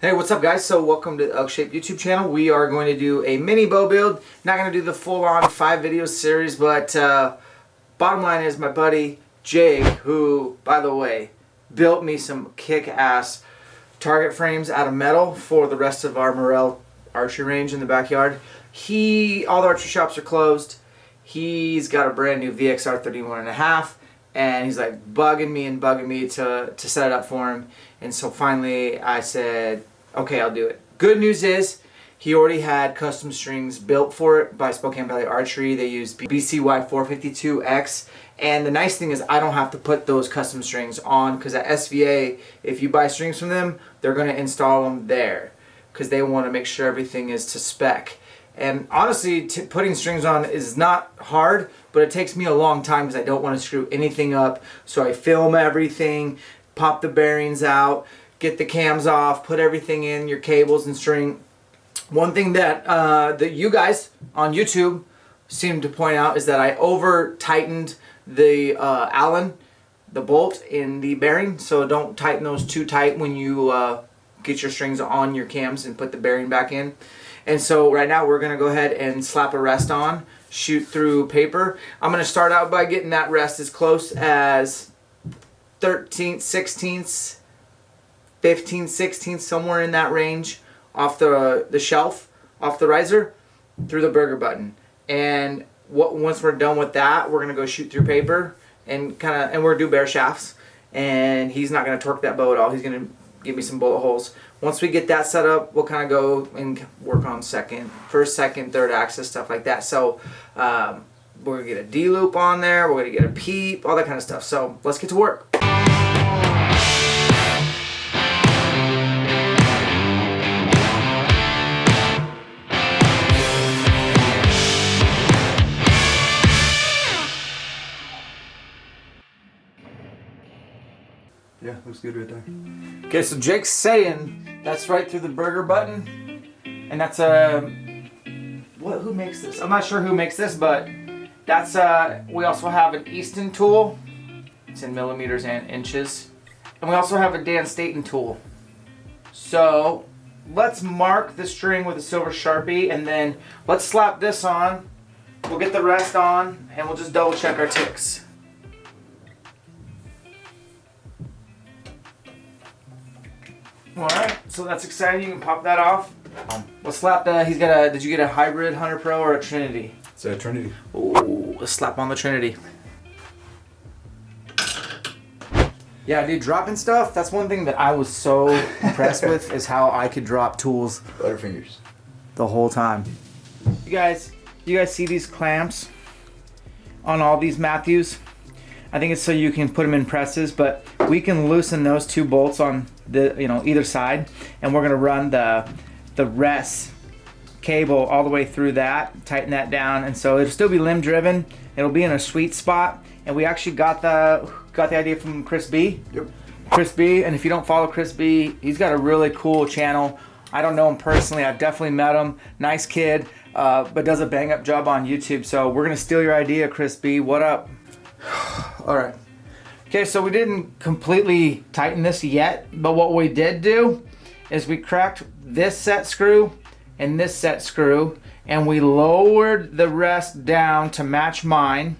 Hey, what's up guys? So welcome to the ElkShape YouTube channel. We are going to do a mini bow build. Not going to do the full-on 5-video series, but bottom line is my buddy Jake, who, by the way, built me some kick-ass target frames out of metal for the rest of our Morel archery range in the backyard. All the archery shops are closed. He's got a brand new VXR 31.5, and he's like bugging me to set it up for him. And so finally I said, okay, I'll do it. Good news is he already had custom strings built for it by Spokane Valley Archery. They use BCY 452X. And the nice thing is I don't have to put those custom strings on, because at SVA, if you buy strings from them, they're going to install them there because they want to make sure everything is to spec. And honestly, putting strings on is not hard, but it takes me a long time because I don't want to screw anything up. So I film everything, pop the bearings out, get the cams off, put everything in, your cables and string. One thing that that you guys on YouTube seem to point out is that I over tightened the Allen, the bolt in the bearing. So don't tighten those too tight when you get your strings on your cams and put the bearing back in. And so right now we're gonna go ahead and slap a rest on, shoot through paper. I'm gonna start out by getting that rest as close as 13th, 16th, 15, 16, somewhere in that range, off the shelf, off the riser, through the burger button. And once we're done with that, we're gonna go shoot through paper and we're gonna do bare shafts. And he's not gonna torque that bow at all. He's gonna give me some bullet holes. Once we get that set up, we'll kind of go and work on first, second, third axis, stuff like that. So we're gonna get a D loop on there. We're gonna get a peep, all that kind of stuff. So let's get to work. Yeah, looks good right there. Okay, so Jake's saying that's right through the burger button, and that's who makes this? I'm not sure who makes this, but that's we also have an Easton tool. It's in millimeters and inches, and we also have a Dan Staton tool. So let's mark the string with a silver Sharpie, and then let's slap this on. We'll get the rest on, and we'll just double check our ticks. Alright, so that's exciting. You can pop that off. Let's slap the, did you get a hybrid Hunter Pro or a Trinity? It's a Trinity. Ooh, let's slap on the Trinity. Yeah, dude, dropping stuff, that's one thing that I was so impressed with, is how I could drop tools. Butterfingers. The whole time. You guys see these clamps on all these Mathews? I think it's so you can put them in presses, but we can loosen those two bolts on the either side, and we're gonna run the rest cable all the way through that, tighten that down, and so it'll still be limb driven. It'll be in a sweet spot, and we actually got the idea from Chris B. Yep. Chris B. And if you don't follow Chris B, he's got a really cool channel. I don't know him personally. I've definitely met him. Nice kid, but does a bang up job on YouTube. So we're gonna steal your idea, Chris B. What up? All right. Okay, so we didn't completely tighten this yet, but what we did do is we cracked this set screw and this set screw, and we lowered the rest down to match mine,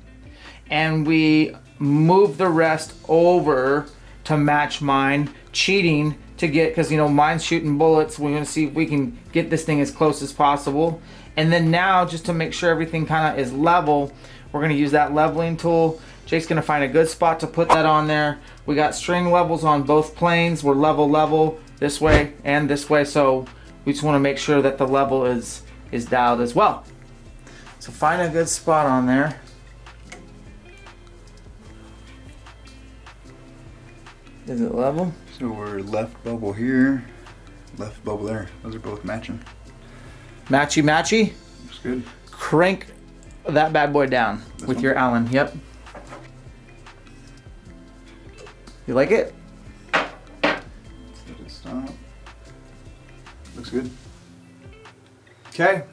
and we moved the rest over to match mine, cheating to get, because mine's shooting bullets. We're gonna see if we can get this thing as close as possible. And then now, just to make sure everything kind of is level, we're gonna use that leveling tool. Jake's gonna find a good spot to put that on there. We got string levels on both planes. We're level this way and this way, so we just want to make sure that the level is dialed as well. So find a good spot on there. Is it level? So we're left bubble here, left bubble there. Those are both matching. Matchy. Looks good. Crank that bad boy down with your Allen. Yep. You like it? Let it stop. Looks good. Okay.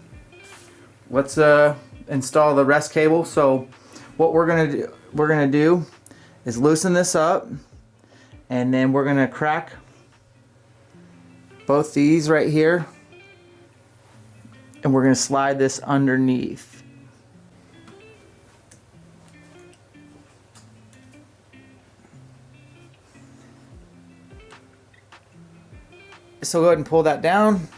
Let's install the rest cable. So what we're gonna do is loosen this up, and then we're gonna crack both these right here, and we're going to slide this underneath. So go ahead and pull that down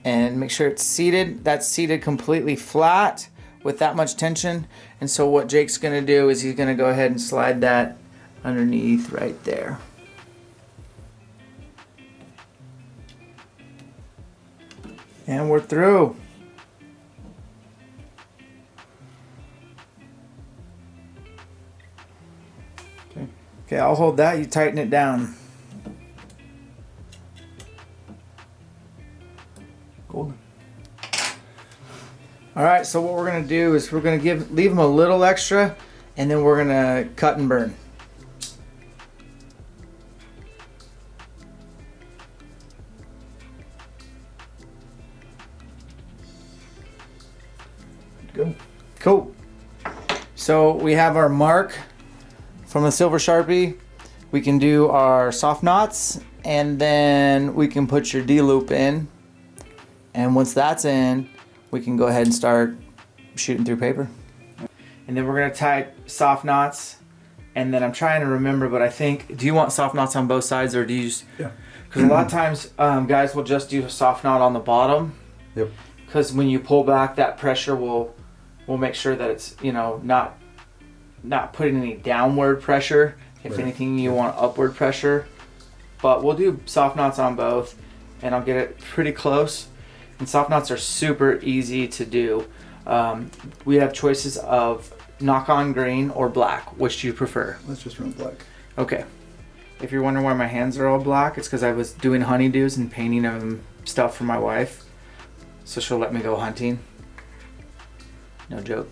and make sure it's seated. That's seated completely flat with that much tension. And so what Jake's going to do is he's going to go ahead and slide that underneath right there. And we're through. Okay, I'll hold that. You tighten it down. Golden. All right, so what we're gonna do is we're gonna leave them a little extra, and then we're gonna cut and burn. Good. Cool. So we have our mark from the silver Sharpie. We can do our soft knots, and then we can put your D-loop in. And once that's in, we can go ahead and start shooting through paper. And then we're gonna tie soft knots. And then I'm trying to remember, but I think, do you want soft knots on both sides, or do you just? Yeah. Because a lot of times guys will just do a soft knot on the bottom. Yep. Because when you pull back, that pressure will make sure that it's, you know, not putting any downward pressure. If Right. anything, you want upward pressure. But we'll do soft knots on both, and I'll get it pretty close. And soft knots are super easy to do. We have choices of knock-on green or black. Which do you prefer? Let's just run black. Okay. If you're wondering why my hands are all black, it's because I was doing honeydews and painting them stuff for my wife. So she'll let me go hunting. No joke.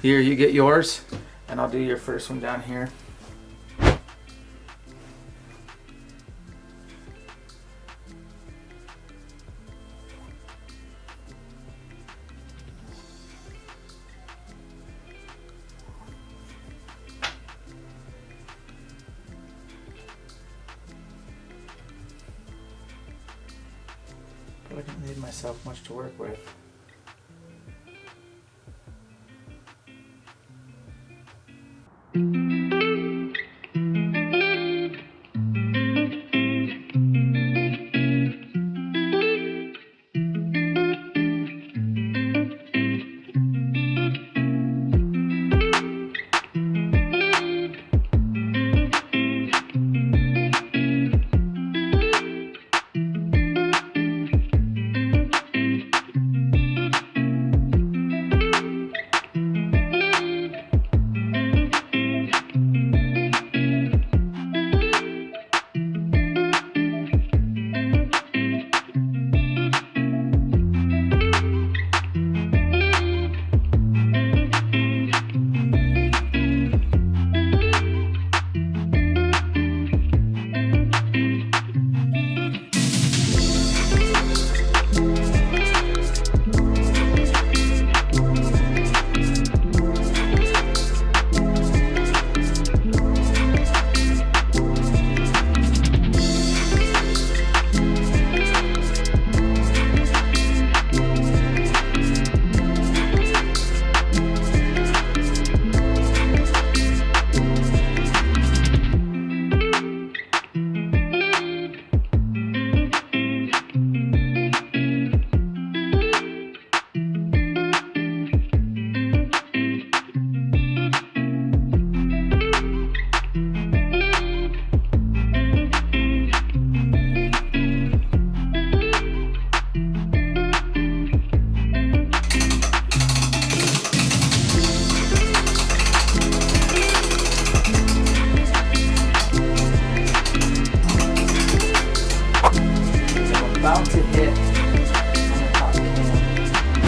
Here, you get yours, and I'll do your first one down here. I didn't leave myself much to work with.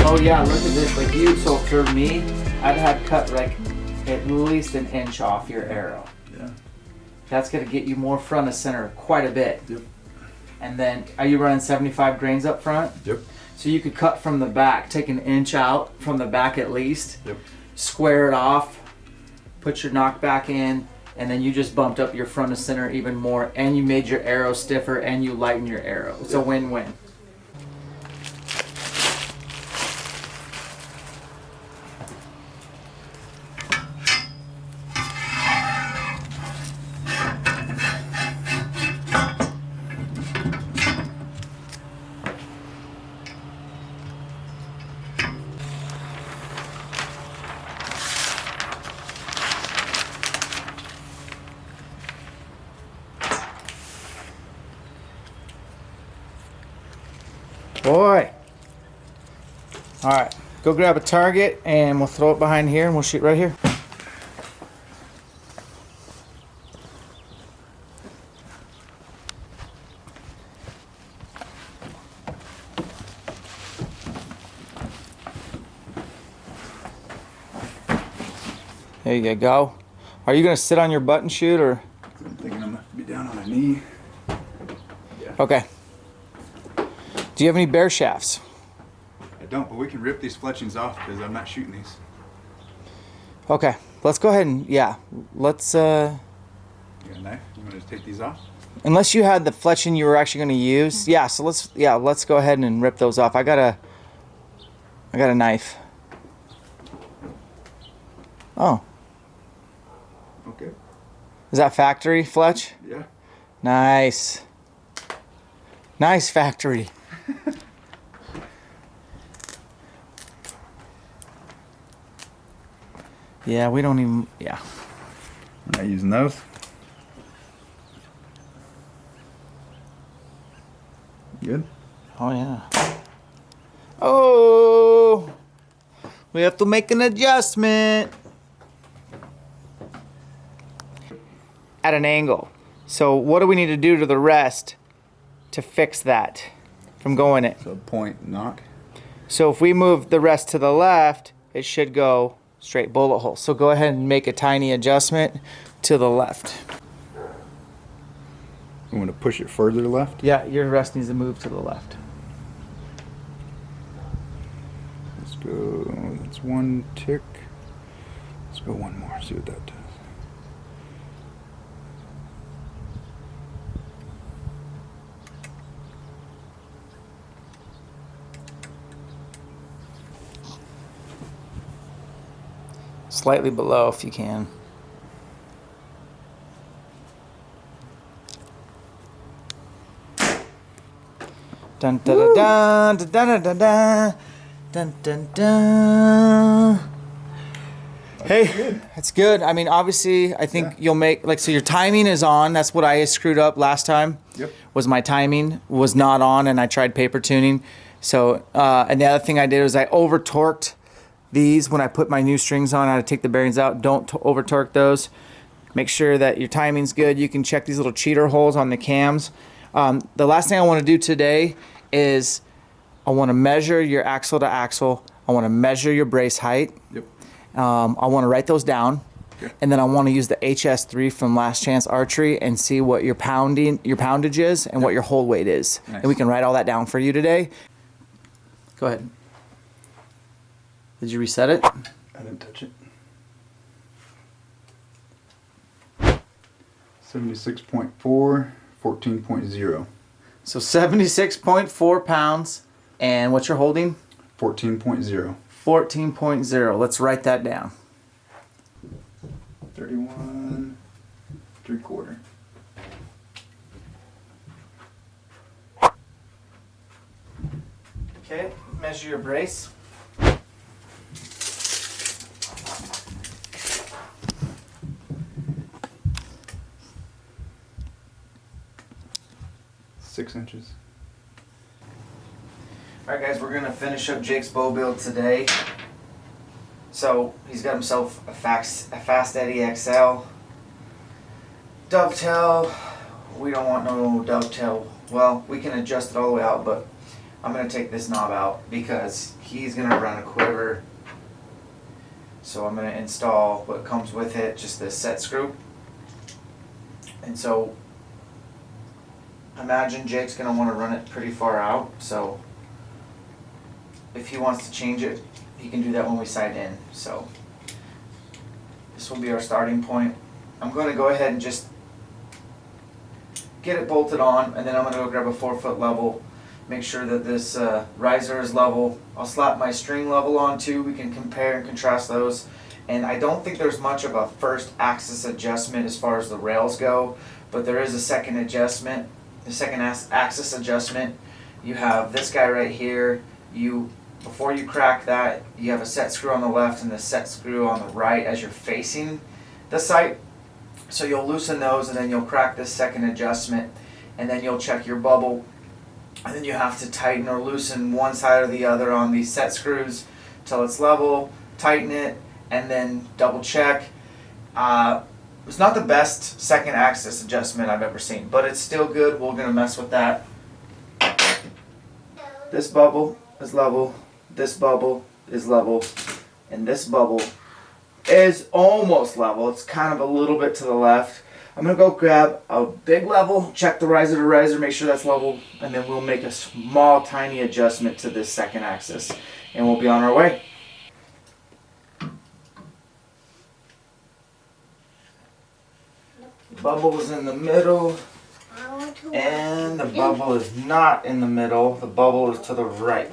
Oh yeah, look at this. Like you, so for me, I'd have cut like at least an inch off your arrow. Yeah. That's gonna get you more front of center quite a bit. Yep. And then, are you running 75 grains up front? Yep. So you could cut from the back, take an inch out from the back at least. Yep. Square it off, put your knockback in, and then you just bumped up your front of center even more, and you made your arrow stiffer, and you lightened your arrow. It's a win-win. Boy. All right, go grab a target and we'll throw it behind here and we'll shoot right here. There you go. Are you gonna sit on your butt and shoot, or? I'm thinking I'm gonna be down on a knee. Yeah. Okay. Do you have any bear shafts? I don't, but we can rip these fletchings off because I'm not shooting these. Okay, let's go ahead and, yeah, let's, You got a knife? You want to just take these off? unless you had the fletching you were actually going to use. Yeah, so let's go ahead and rip those off. I got a knife. Oh. Okay. Is that factory fletch? Yeah. Nice. Nice factory. Yeah, we don't even, yeah. I'm not using those. Good. Oh, yeah. Oh, we have to make an adjustment. At an angle. So what do we need to do to the rest to fix that from going it? So point knock. So if we move the rest to the left, it should go straight bullet hole. So go ahead and make a tiny adjustment to the left. You want to push it further left? Yeah, your rest needs to move to the left. Let's go. That's one tick. Let's go one more. See what that does. Slightly below if you can. Dun dun dun dun dun dun dun dun dun dun. Hey, that's good. I mean, obviously, I think you'll make, like, so your timing is on. That's what I screwed up last time. Yep. Was my timing was not on, and I tried paper tuning. So, and the other thing I did was I over torqued these when I put my new strings on. I had to take the bearings out. Don't over torque those. Make sure that your timing's good. You can check these little cheater holes on the cams. The last thing I want to do today is I want to measure your axle to axle. I want to measure your brace height. Yep. I want to write those down. Okay. And then I want to use the HS3 from Last Chance Archery and see what your poundage is and what your hold weight is. Nice. And we can write all that down for you today. Go ahead. Did you reset it? I didn't touch it. 76.4, 14.0. So 76.4 pounds. And what's your holding? 14.0. 14.0. Let's write that down. 31 3/4. Okay, measure your brace. Six inches. Alright guys, we're gonna finish up Jake's bow build today. So he's got himself a Fast Eddie XL dovetail. We don't want no dovetail. Well, we can adjust it all the way out, but I'm gonna take this knob out because he's gonna run a quiver. So I'm gonna install what comes with it, just this set screw. And so imagine Jake's gonna want to run it pretty far out, so if he wants to change it, he can do that when we sight in. So this will be our starting point. I'm going to go ahead and just get it bolted on, and then I'm going to go grab a 4-foot level, make sure that this riser is level. I'll slap my string level on too. We can compare and contrast those. And I don't think there's much of a first axis adjustment as far as the rails go, but there is a second adjustment, the second axis adjustment. You have this guy right here. Before you crack that, you have a set screw on the left and the set screw on the right as you're facing the sight. So you'll loosen those, and then you'll crack this second adjustment, and then you'll check your bubble, and then you have to tighten or loosen one side or the other on these set screws till it's level, tighten it, and then double check. It's not the best second axis adjustment I've ever seen, but it's still good. We're going to mess with that. This bubble is level, this bubble is level, and this bubble is almost level. It's kind of a little bit to the left. I'm going to go grab a big level, check the riser to riser, make sure that's level, and then we'll make a small, tiny adjustment to this second axis, and we'll be on our way. The bubble is in the middle, and the bubble is not in the middle. The bubble is to the right.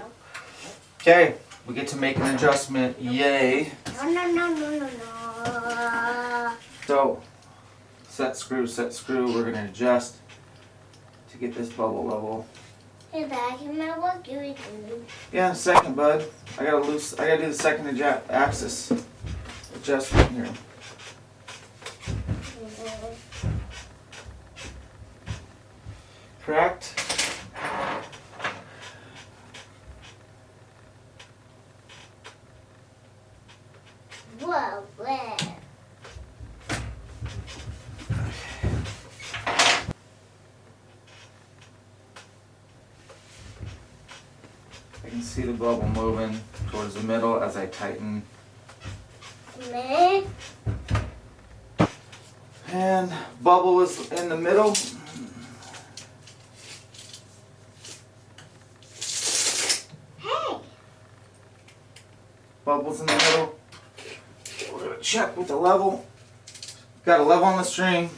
Okay, we get to make an adjustment. Yay. No. So, set screw, we're going to adjust to get this bubble level. Hey, Dad, can I walk you with you? Yeah, in a second, bud. I gotta do the second axis adjustment here. Correct? Whoa. I can see the bubble moving towards the middle as I tighten. Me? And bubble is in the middle. Hey. Bubble's in the middle. We're going to check with the level. Got a level on the string.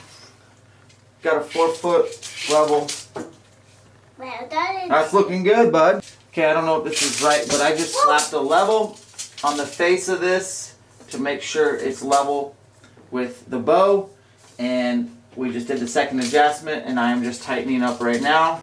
Got a 4-foot level. Well, that is... That's looking good, bud. Okay, I don't know if this is right, but I just slapped a level on the face of this to make sure it's level with the bow. And we just did the second adjustment, and I am just tightening up right now.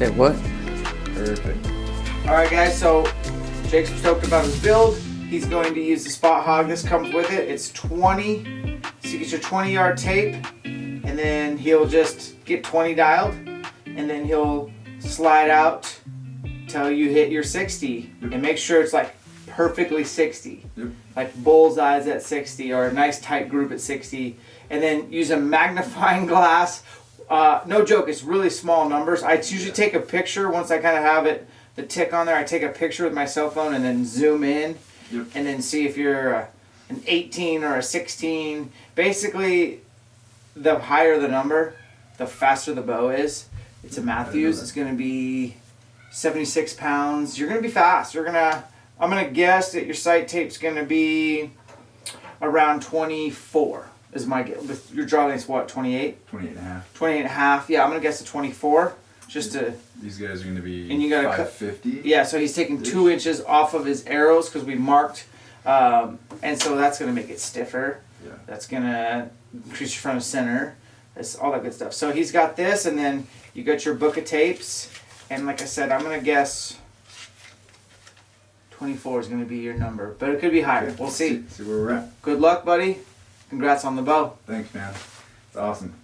Say what? Perfect. Alright guys, so Jake's stoked about his build. He's going to use the spot hog. This comes with it. It's 20. So you get your 20-yard tape, and then he'll just get 20 dialed, and then he'll slide out till you hit your 60. Yep. And make sure it's like perfectly 60. Yep. Like bullseyes at 60, or a nice tight group at 60. And then use a magnifying glass. No joke, it's really small numbers. I usually take a picture once I kind of have it, the tick on there. I take a picture with my cell phone and then zoom in. Yep. And then see if you're an 18 or a 16. Basically, the higher the number, the faster the bow is. It's a Mathews. It's going to be 76 pounds. You're going to be fast. I'm going to guess that your sight tape's going to be around 24 is my guess. With your draw length's what, 28? 28 and a half. 28 and a half. Yeah, I'm going to guess a 24. Just to... These guys are going to be And you gotta 550. Yeah, so he's taking 2 inches off of his arrows because we marked, and so that's gonna make it stiffer. Yeah. That's gonna increase your front of center. That's all that good stuff. So he's got this, and then you got your book of tapes, and like I said, I'm gonna guess 24 is gonna be your number, but it could be higher. Okay, We'll see. See where we're at. Good luck, buddy. Congrats on the bow. Thanks, man. It's awesome.